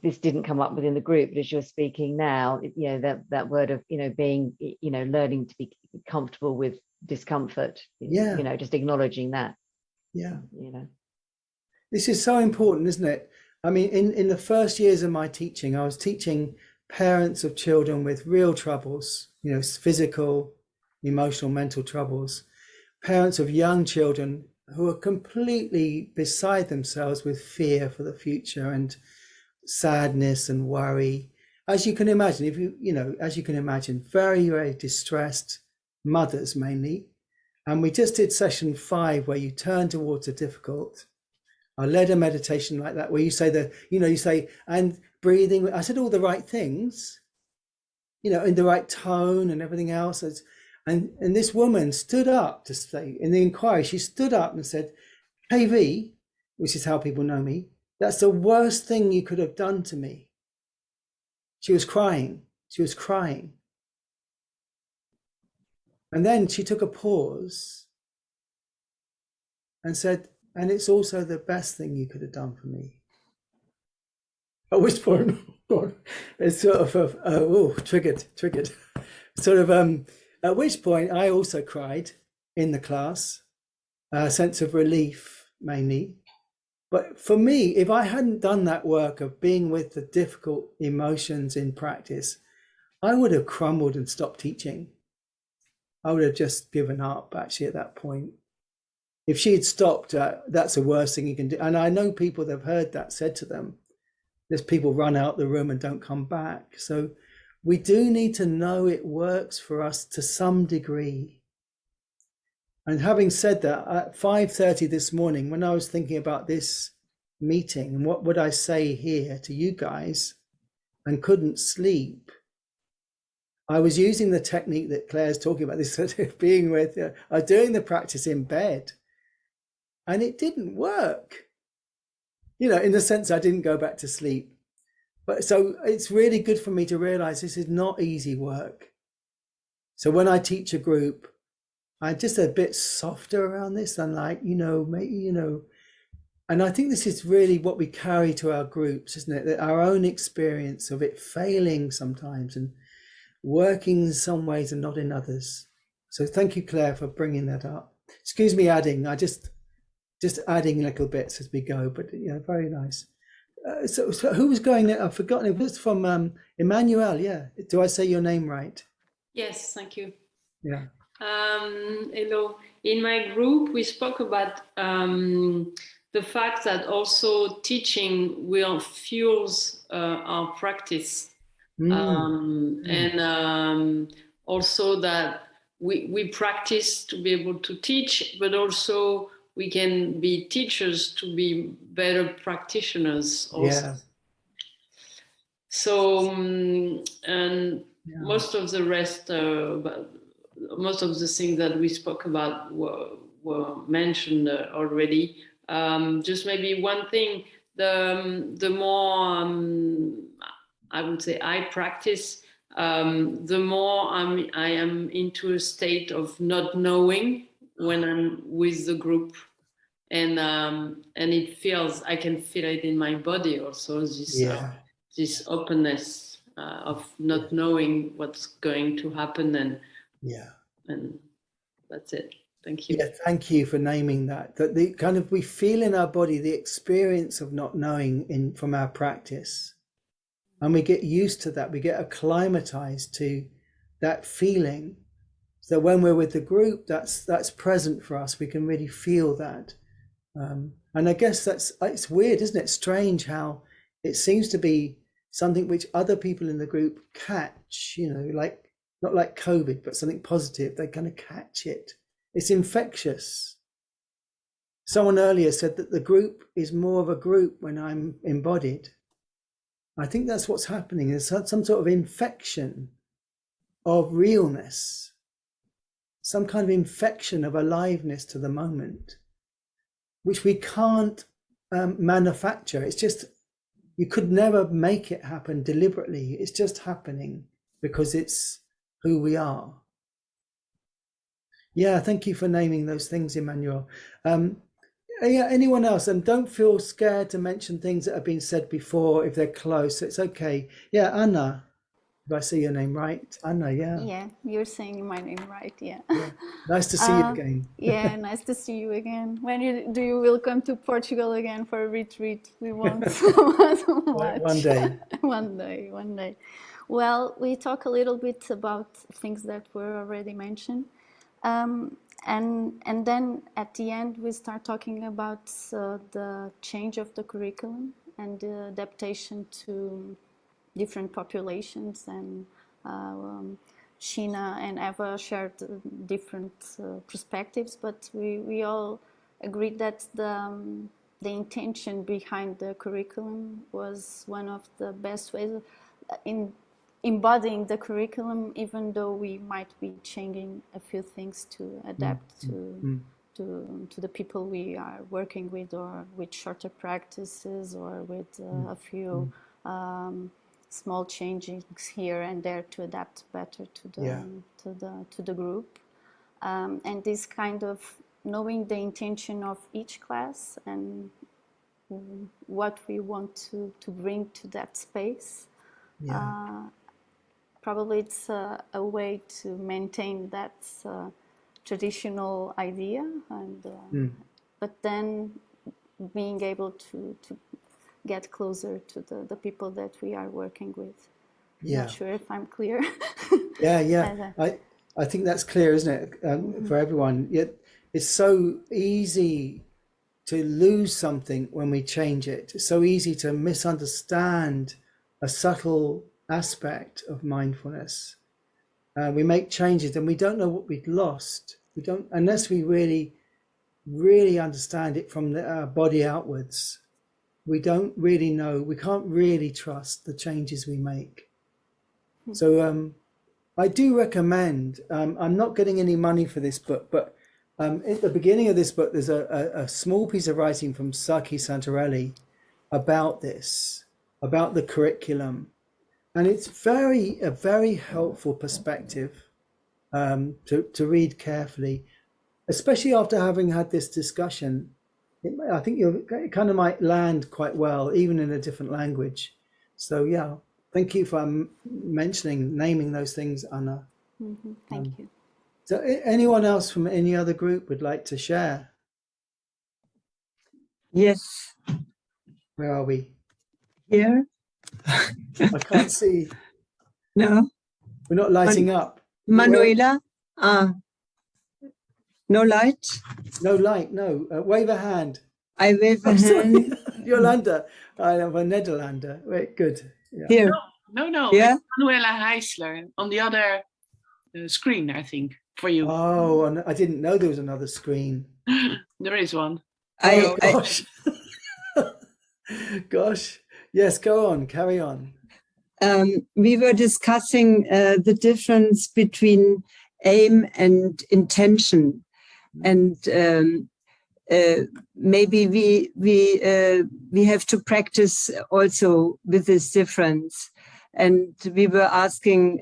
this didn't come up within the group, but as you're speaking now, that word of, being, learning to be comfortable with discomfort, just acknowledging that. Yeah. This is so important, isn't it? I mean, in the first years of my teaching, I was teaching parents of children with real troubles, physical, emotional, mental troubles, parents of young children who are completely beside themselves with fear for the future and sadness and worry. As you can imagine, very, very distressed mothers mainly. And we just did session 5 where you turn towards the difficult. I led a meditation like that where you say you say, and breathing. I said all the right things, in the right tone and everything else. And this woman stood up to say, in the inquiry, she stood up and said, KV, which is how people know me, that's the worst thing you could have done to me. She was crying. And then she took a pause and said, and it's also the best thing you could have done for me. At which point, God, it's sort of, triggered. Sort of, at which point I also cried in the class, a sense of relief mainly. But for me, if I hadn't done that work of being with the difficult emotions in practice, I would have crumbled and stopped teaching. I would have just given up actually at that point. If she had stopped, that's the worst thing you can do. And I know people that have heard that said to them, there's people run out the room and don't come back. So we do need to know it works for us to some degree. And having said that, at 5:30 this morning, when I was thinking about this meeting and what would I say here to you guys and couldn't sleep, I was using the technique that Claire's talking about, this sort of being with, doing the practice in bed. And it didn't work, in the sense I didn't go back to sleep. But so it's really good for me to realize this is not easy work. So when I teach a group, I'm just a bit softer around this and and I think this is really what we carry to our groups, isn't it? That our own experience of it failing sometimes and working in some ways and not in others. So thank you, Claire, for bringing that up. Excuse me adding, I just adding little bits as we go, but very nice. So who was going there? I've forgotten. It was from Emmanuel. Yeah. Do I say your name right? Yes, thank you. Yeah. Hello. In my group, we spoke about the fact that also teaching will fuels our practice. And also that we practice to be able to teach, but also we can be teachers to be better practitioners also. Yeah. So, most of the rest, most of the things that we spoke about were mentioned already. Just maybe one thing, the more I would say I practice, the more I am into a state of not knowing when I'm with the group, and it feels, I can feel it in my body also, this openness of not knowing what's going to happen, and that's it. Thank you. Yeah, thank you for naming that. That the kind of, we feel in our body the experience of not knowing from our practice. And we get used to that. We get acclimatized to that feeling. So when we're with the group, that's present for us. We can really feel that. And I guess it's weird, isn't it? Strange how it seems to be something which other people in the group catch, like not like COVID, but something positive. They kind of catch it. It's infectious. Someone earlier said that the group is more of a group when I'm embodied. I think that's what's happening. There's some sort of infection of realness, some kind of infection of aliveness to the moment, which we can't manufacture. It's just, you could never make it happen deliberately. It's just happening because it's who we are. Yeah, thank you for naming those things, Emmanuel. Yeah, anyone else? And don't feel scared to mention things that have been said before if they're close. It's okay. Yeah, Anna, if I say your name right. Anna, yeah. Yeah, you're saying my name right, yeah. Yeah. Nice to see you again. Yeah, nice to see you again. When do you will come to Portugal again for a retreat? We want so much. One day. One day. Well, we talk a little bit about things that were already mentioned. And then at the end, we start talking about the change of the curriculum and the adaptation to different populations. And Sheena and Eva shared different perspectives, but we all agreed that the intention behind the curriculum was one of the best ways in embodying the curriculum, even though we might be changing a few things to adapt to the people we are working with, or with shorter practices, or with a few small changes here and there to adapt better to the group. And this kind of knowing the intention of each class and what we want to bring to that space. Probably it's a way to maintain that traditional idea, and but then being able to get closer to the people that we are working with. Yeah. Not sure if I'm clear. Yeah. I think that's clear, isn't it, for everyone? Yet it's so easy to lose something when we change it. It's so easy to misunderstand a subtle aspect of mindfulness. We make changes and we don't know what we've lost. We don't, unless we really understand it from our body outwards. We don't really know. We can't really trust the changes we make. So I do recommend. I'm not getting any money for this book, but at the beginning of this book, there's a small piece of writing from Saki Santarelli about this, about the curriculum. And it's a very helpful perspective to read carefully, especially after having had this discussion. I think it kind of might land quite well, even in a different language. So yeah, thank you for naming those things, Anna. Thank you. So anyone else from any other group would like to share? Yes. Where are we? Here. I can't see. No. We're not lighting up. Manuela? No light? No light, no. Wave a hand. I wave a hand. Jolanda. I am a Netherlander. Wait, good. Yeah. Here. No. Yeah? Manuela Heisler on the other screen, I think, for you. Oh, I didn't know there was another screen. There is one. Gosh. Gosh. Yes, go on, carry on. We were discussing the difference between aim and intention, and maybe we have to practice also with this difference. And we were asking,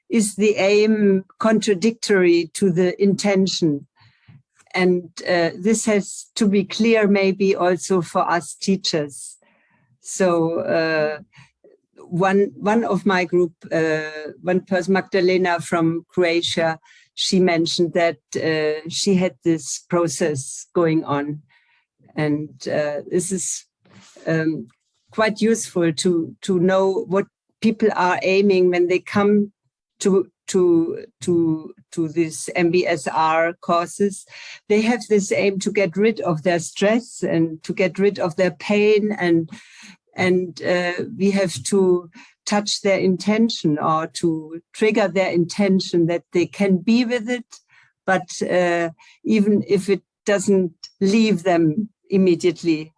is the aim contradictory to the intention? And this has to be clear maybe also for us teachers. So one of my group, one person, Magdalena from Croatia, she mentioned that she had this process going on. And this is quite useful to know what people are aiming when they come to these MBSR courses. They have this aim to get rid of their stress and to get rid of their pain, and we have to touch their intention or to trigger their intention that they can be with it, but even if it doesn't leave them immediately.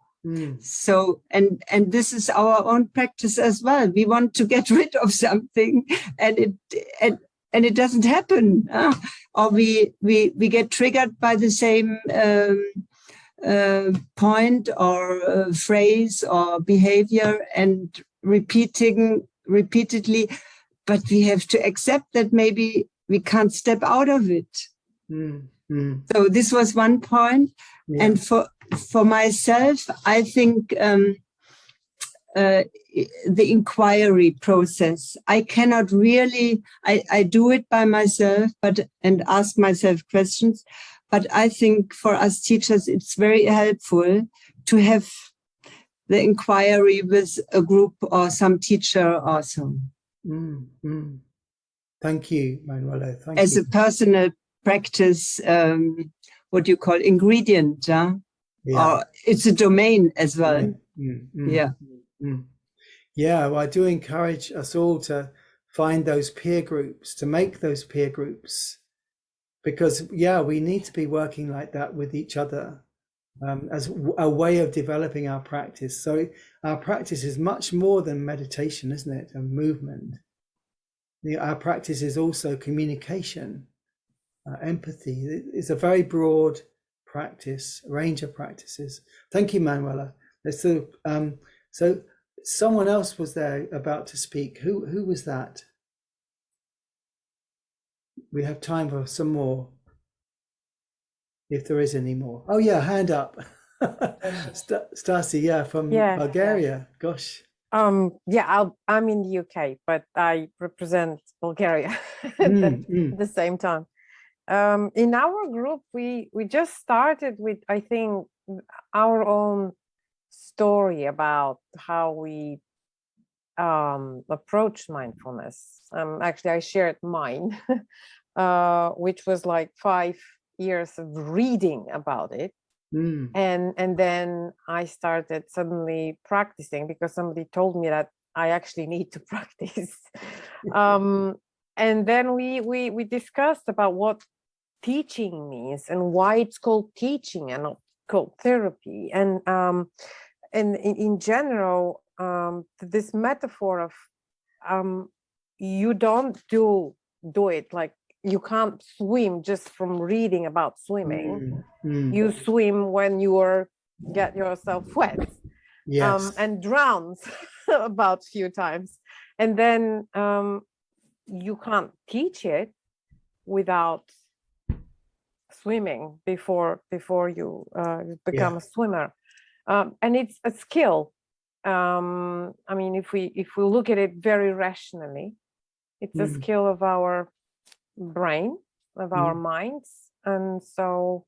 So, and this is our own practice as well. We want to get rid of something, and it doesn't happen, or we get triggered by the same point or phrase or behavior and repeatedly, but we have to accept that maybe we can't step out of it. So this was one point. Yeah. And for myself, I think the inquiry process, I cannot really, I do it by myself, and ask myself questions. But I think for us teachers, it's very helpful to have the inquiry with a group or some teacher also. Thank you, Manuela. Thank As you. a personal practice, what you call ingredient, yeah? Or it's a domain as well. Yeah. Yeah, well, I do encourage us all to find those peer groups, to make those peer groups, because we need to be working like that with each other as a way of developing our practice. So our practice is much more than meditation, isn't it? And movement. Our practice is also communication, empathy. It's a very broad practice, range of practices. Thank you, Manuela. So someone else was there about to speak. Who was that? We have time for some more, if there is any more. Oh yeah, hand up. Stasi, from Bulgaria. Gosh. I'm in the UK, but I represent Bulgaria at the same time. In our group, we just started with, I think, our own story about how we approach mindfulness. Actually, I shared mine, which was like 5 years of reading about it. And then I started suddenly practicing because somebody told me that I actually need to practice. And then we discussed about what teaching means and why it's called teaching and not called therapy. And in general, this metaphor of you don't do it like you can't swim just from reading about swimming. You swim when you get yourself wet, and drowns about a few times, and then you can't teach it without swimming before you become a swimmer, and it's a skill. I mean, if we look at it very rationally, it's a skill of our brain, of our minds, and so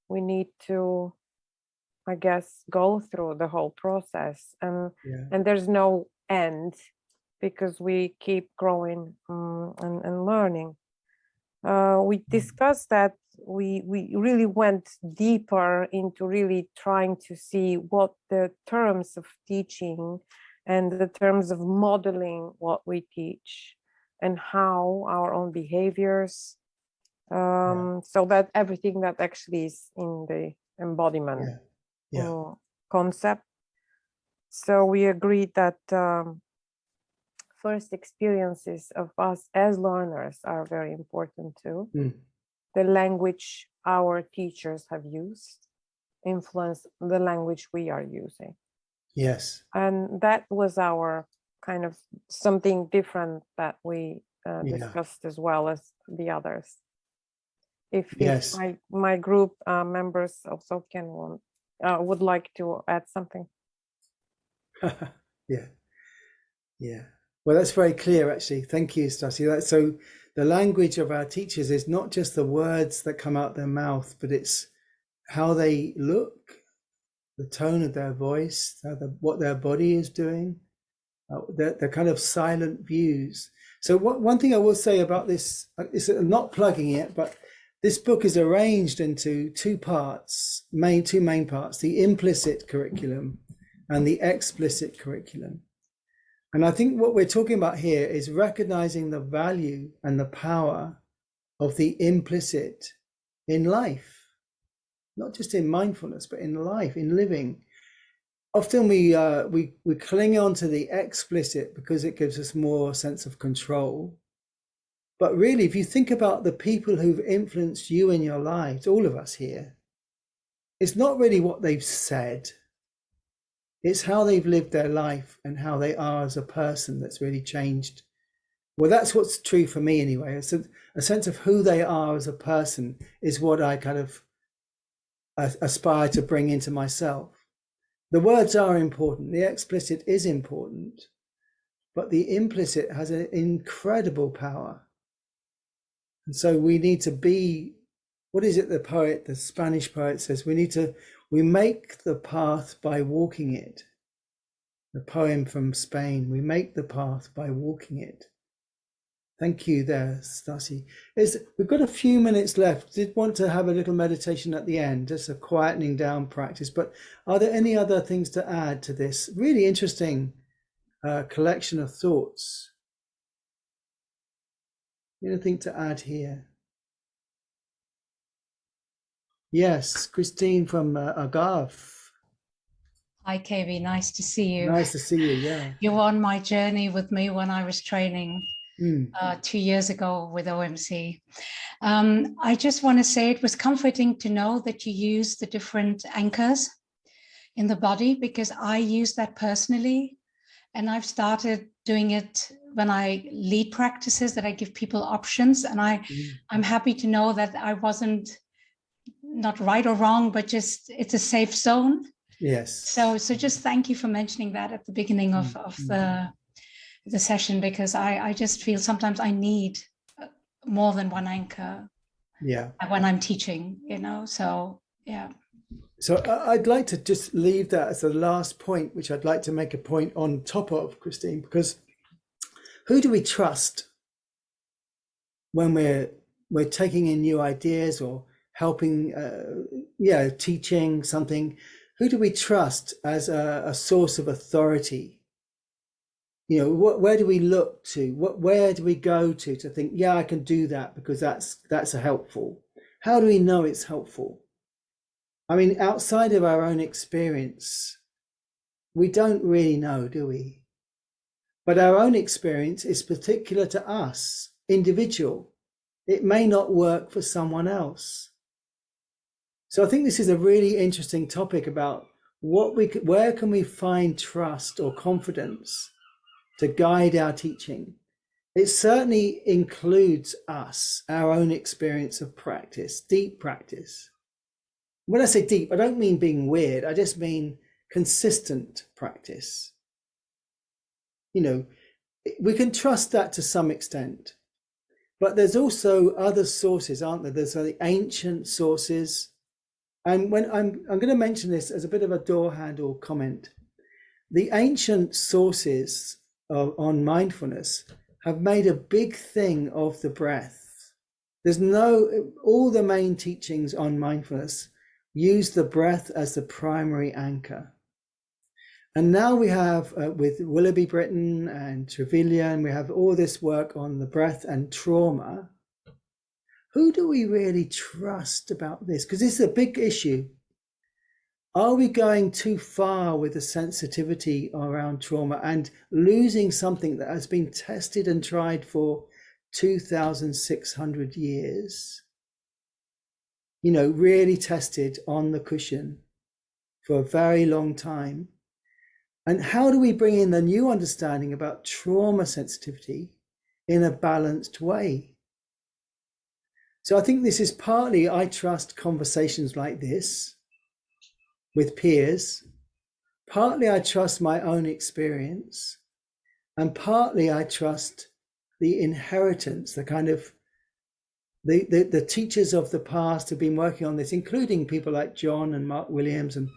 we need to, I guess, go through the whole process, and there's no end because we keep growing and learning. We discussed that we really went deeper into really trying to see what the terms of teaching and the terms of modeling what we teach and how our own behaviors, so that everything that actually is in the embodiment concept. So we agreed that first experiences of us as learners are very important too. The language our teachers have used influence the language we are using. Yes. And that was our kind of something different that we discussed as well as the others. If my group members also would like to add something. Well, that's very clear, actually. Thank you, Stasi. So the language of our teachers is not just the words that come out their mouth, but it's how they look, the tone of their voice, what their body is doing, their kind of silent views. So one thing I will say about this is not plugging it, but this book is arranged into two main parts, the implicit curriculum and the explicit curriculum. And I think what we're talking about here is recognizing the value and the power of the implicit in life, not just in mindfulness, but in life, in living. Often we cling on to the explicit because it gives us more sense of control. But really, if you think about the people who've influenced you in your lives, all of us here, it's not really what they've said. It's how they've lived their life and how they are as a person that's really changed Well, that's what's true for me anyway. It's a sense of who they are as a person is what I kind of aspire to bring into myself. The words are important. The explicit is important, but the implicit has an incredible power. And so we need to be, what is it the Spanish poet says, we make the path by walking it. The poem from Spain, we make the path by walking it. Thank you there, Stasi. We've got a few minutes left. Did want to have a little meditation at the end, just a quietening down practice. But are there any other things to add to this really interesting collection of thoughts? Anything to add here? Yes, Christine from Agave. Hi, KB. Nice to see you. Nice to see you, yeah. You were on my journey with me when I was training 2 years ago with OMC. I just want to say it was comforting to know that you use the different anchors in the body, because I use that personally. And I've started doing it when I lead practices, that I give people options. And I'm happy to know that I wasn't not right or wrong, but just it's a safe zone. Yes. So just thank you for mentioning that at the beginning of the session, because I just feel sometimes I need more than one anchor. Yeah. When I'm teaching, so yeah. So I'd like to just leave that as the last point, which I'd like to make a point on top of, Christine, because who do we trust when we're taking in new ideas or helping, teaching something? Who do we trust as a source of authority? Where do we look to? Where do we go to think, yeah, I can do that because that's helpful? How do we know it's helpful? I mean, outside of our own experience, we don't really know, do we? But our own experience is particular to us, individual. It may not work for someone else. So I think this is a really interesting topic about where can we find trust or confidence to guide our teaching. It certainly includes us, our own experience of practice, deep practice. When I say deep, I don't mean being weird. I just mean consistent practice. We can trust that to some extent, but there's also other sources, aren't there? There's the ancient sources. And when I'm going to mention this as a bit of a door handle comment, the ancient sources on mindfulness have made a big thing of the breath. All the main teachings on mindfulness use the breath as the primary anchor. And now we have, with Willoughby Britton and Trevelyan, we have all this work on the breath and trauma. Who do we really trust about this? Because this is a big issue. Are we going too far with the sensitivity around trauma and losing something that has been tested and tried for 2,600 years? Really tested on the cushion for a very long time. And how do we bring in the new understanding about trauma sensitivity in a balanced way? So I think this is partly, I trust conversations like this with peers. Partly I trust my own experience. And partly I trust the inheritance, the kind of the teachers of the past have been working on this, including people like John and Mark Williams. And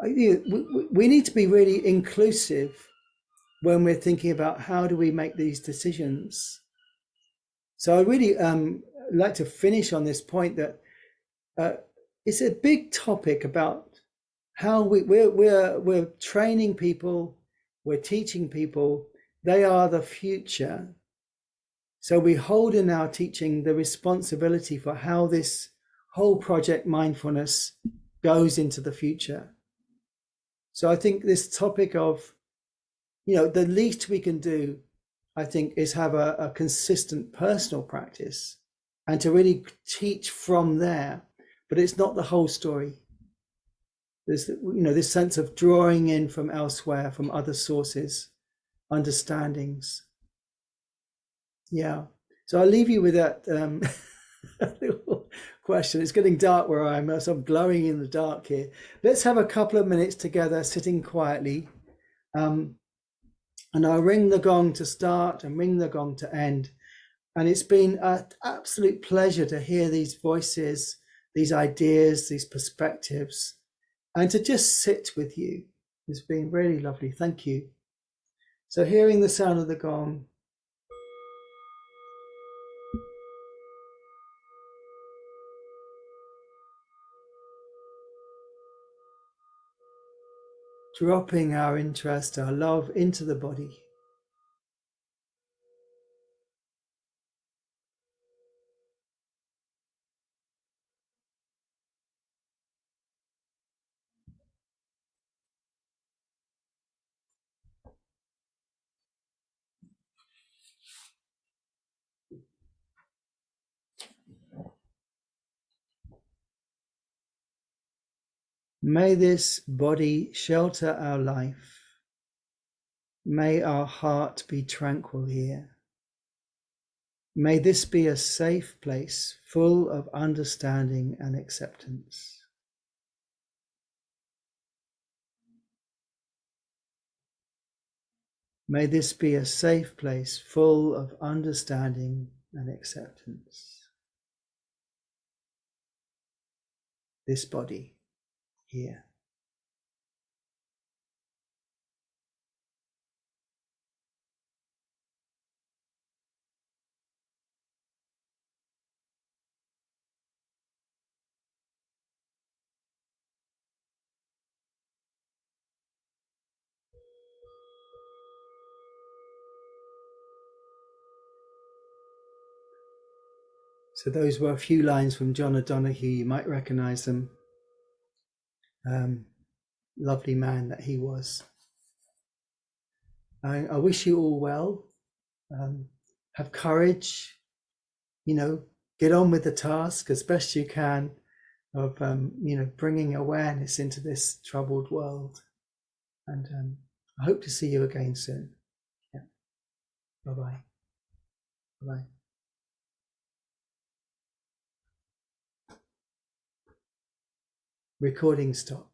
we need to be really inclusive when we're thinking about how do we make these decisions. So I really like to finish on this point that it's a big topic about how we're training people, we're teaching people. They are the future. So we hold in our teaching the responsibility for how this whole project mindfulness goes into the future. So I think this topic of, the least we can do, I think, is have a consistent personal practice and to really teach from there. But it's not the whole story. There's, this sense of drawing in from elsewhere, from other sources, understandings. Yeah. So I'll leave you with that little question. It's getting dark where I am, so I'm glowing in the dark here. Let's have a couple of minutes together, sitting quietly. And I'll ring the gong to start and ring the gong to end. And it's been an absolute pleasure to hear these voices, these ideas, these perspectives, and to just sit with you. It's been really lovely. Thank you. So hearing the sound of the gong, dropping our interest, our love into the body. May this body shelter our life. May our heart be tranquil here. May this be a safe place full of understanding and acceptance. May this be a safe place full of understanding and acceptance. This body here. So those were a few lines from John O'Donoghue. You might recognize them. Lovely man that he was. I wish you all well. Have courage, get on with the task as best you can of, bringing awareness into this troubled world. And I hope to see you again soon. Yeah. Bye-bye. Bye-bye. Recording stop.